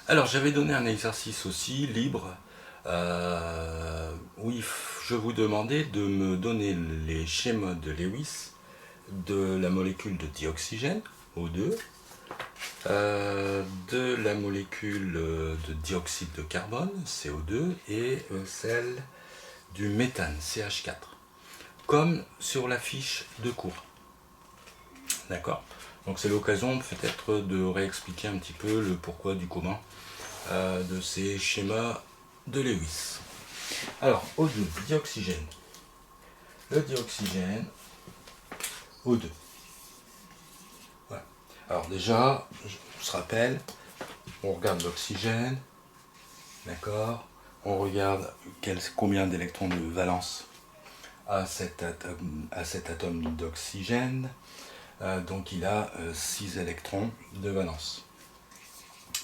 Alors, j'avais donné un exercice aussi libre où je vous demandais de me donner les schémas de Lewis de la molécule de dioxygène, O2, de la molécule de dioxyde de carbone, CO2, et celle du méthane, CH4, comme sur la fiche de cours. D'accord? Donc c'est l'occasion peut-être de réexpliquer un petit peu le pourquoi du comment de ces schémas de Lewis. Alors, O2, dioxygène. Le dioxygène, O2. Voilà. Alors déjà, on se rappelle, on regarde l'oxygène, d'accord? On regarde combien d'électrons de valence à cet atome d'oxygène. Donc il a 6 électrons de valence.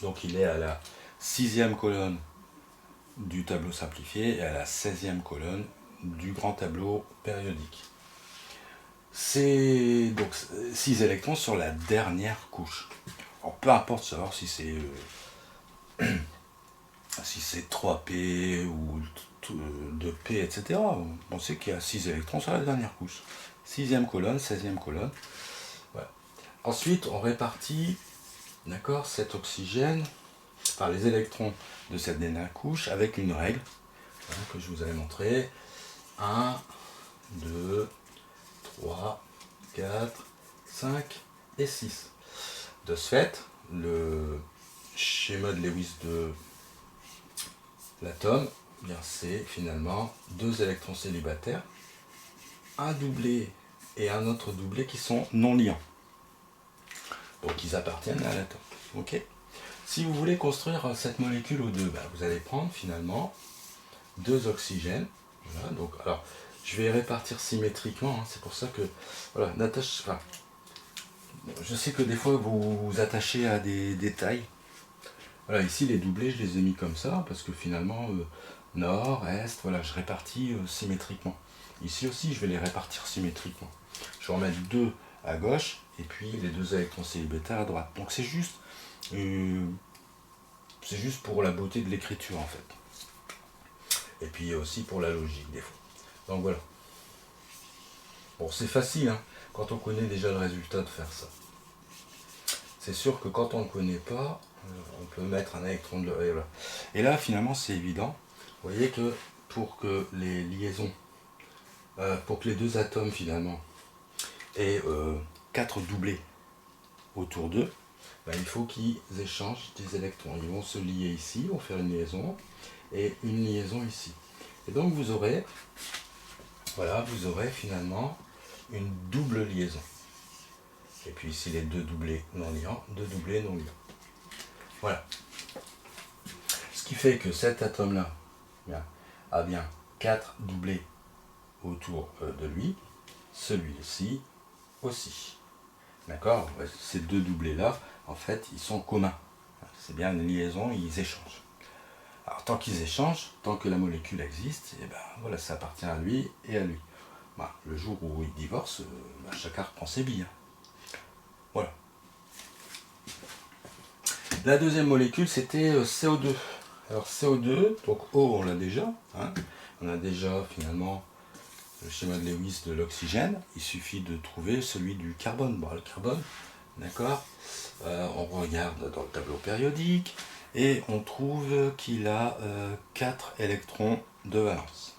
Donc il est à la 6e colonne du tableau simplifié et à la 16e colonne du grand tableau périodique. C'est donc 6 électrons sur la dernière couche. Alors, peu importe savoir si c'est si c'est 3p ou 2p, etc. On sait qu'il y a 6 électrons sur la dernière couche. 6e colonne, 16e colonne. Voilà. Ensuite, on répartit, d'accord, cet oxygène, enfin les électrons de cette dernière couche avec une règle, voilà, que je vous avais montré. 1, 2, 3, 4, 5 et 6. De ce fait, le schéma de Lewis de l'atome, c'est finalement 2 électrons célibataires, un doublé et un autre doublé qui sont non liants. Donc ils appartiennent à l'atome. Okay. Si vous voulez construire cette molécule O2, vous allez prendre finalement 2 oxygènes. Voilà, donc, alors, je vais répartir symétriquement, c'est pour ça que, voilà, je sais que des fois vous vous attachez à des détails. Voilà, ici les doublés, je les ai mis comme ça, parce que finalement, nord, est, voilà, je répartis symétriquement. Ici aussi, je vais les répartir symétriquement. Je vais en mettre 2 à gauche, et puis les 2 électrons célibataires à droite. Donc c'est juste pour la beauté de l'écriture, en fait. Et puis aussi pour la logique, des fois. Donc voilà. Bon, c'est facile, hein, quand on connaît déjà le résultat, de faire ça. C'est sûr que quand on ne connaît pas, on peut mettre un électron de... Et, voilà. Et là, finalement, c'est évident. Vous voyez que pour que les liaisons, pour que les 2 atomes, finalement, aient 4 doublés autour d'eux, il faut qu'ils échangent des électrons. Ils vont se lier ici, ils vont faire une liaison, et une liaison ici. Et donc vous aurez, voilà, vous aurez finalement une double liaison. Et puis ici les 2 doublés non liants, 2 doublés non liants. Voilà. Ce qui fait que cet atome-là a bien 4 doublés autour de lui, celui-ci aussi. D'accord? Ces 2 doublés-là, en fait, ils sont communs. C'est bien une liaison, ils échangent. Alors tant qu'ils échangent, tant que la molécule existe, et voilà, ça appartient à lui et à lui. Le jour où ils divorcent, chacun reprend ses billes. Voilà. La deuxième molécule, c'était CO2. Alors CO2, donc O, on l'a déjà. Hein, on a déjà finalement le schéma de Lewis de l'oxygène. Il suffit de trouver celui du carbone. Bon, le carbone, d'accord. On regarde dans le tableau périodique et on trouve qu'il a 4 électrons de valence.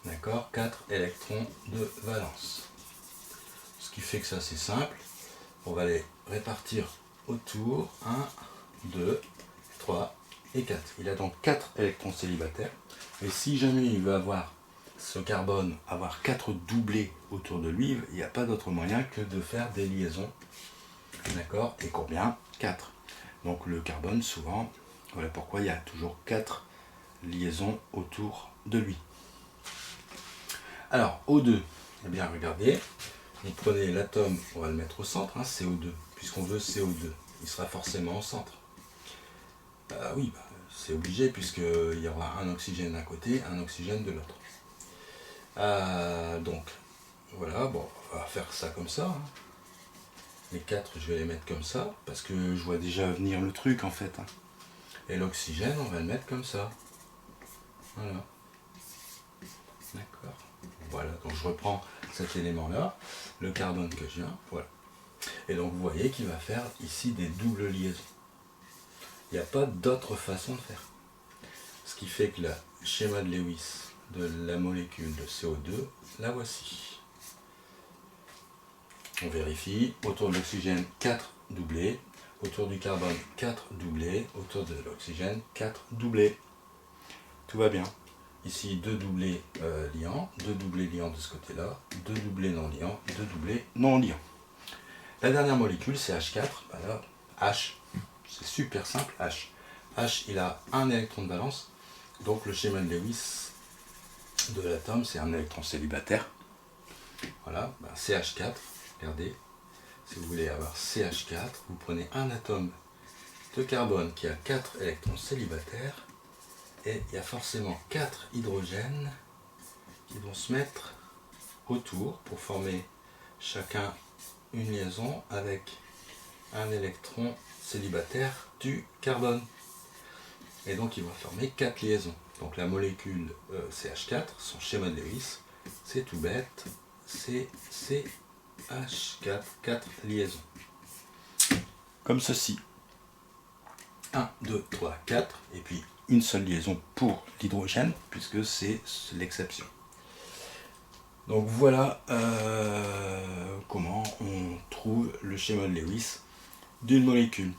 D'accord, 4 électrons de valence. Ce qui fait que ça c'est simple. On va les répartir autour. 1, 2, 3 et 4. Il a donc 4 électrons célibataires. Et si jamais il veut avoir ce carbone, avoir 4 doublés autour de lui, il n'y a pas d'autre moyen que de faire des liaisons. D'accord? Et combien? 4. Donc le carbone, souvent, voilà pourquoi il y a toujours 4 liaisons autour de lui. Alors, O2, eh bien regardez, vous prenez l'atome, on va le mettre au centre, CO2, puisqu'on veut CO2, il sera forcément au centre. Oui, c'est obligé, puisqu'il y aura un oxygène d'un côté, un oxygène de l'autre. Donc, voilà, bon, on va faire ça comme ça. Les 4, je vais les mettre comme ça, parce que je vois déjà venir le truc, en fait. Et l'oxygène, on va le mettre comme ça. Voilà. D'accord. Voilà, donc je reprends cet élément-là, le carbone que je viens, voilà. Et donc vous voyez qu'il va faire ici des doubles liaisons. Il n'y a pas d'autre façon de faire. Ce qui fait que le schéma de Lewis de la molécule de CO2, la voici. On vérifie, autour de l'oxygène 4 doublés, autour du carbone 4 doublés, autour de l'oxygène 4 doublés. Tout va bien. Ici 2 doublés liants, 2 doublés liants de ce côté-là, 2 doublés non liants, 2 doublés non liants. La dernière molécule c'est H4, voilà, H, c'est super simple, H. H il a un électron de valence, donc le schéma de Lewis de l'atome c'est un électron célibataire. Voilà, CH4, regardez, si vous voulez avoir CH4, vous prenez un atome de carbone qui a 4 électrons célibataires, et il y a forcément 4 hydrogènes qui vont se mettre autour pour former chacun une liaison avec un électron célibataire du carbone. Et donc il va former 4 liaisons. Donc la molécule CH4, son schéma de Lewis, c'est tout bête, c'est CH4, 4 liaisons. Comme ceci. 1, 2, 3, 4, et puis une seule liaison pour l'hydrogène, puisque c'est l'exception. Donc voilà comment on trouve le schéma de Lewis d'une molécule.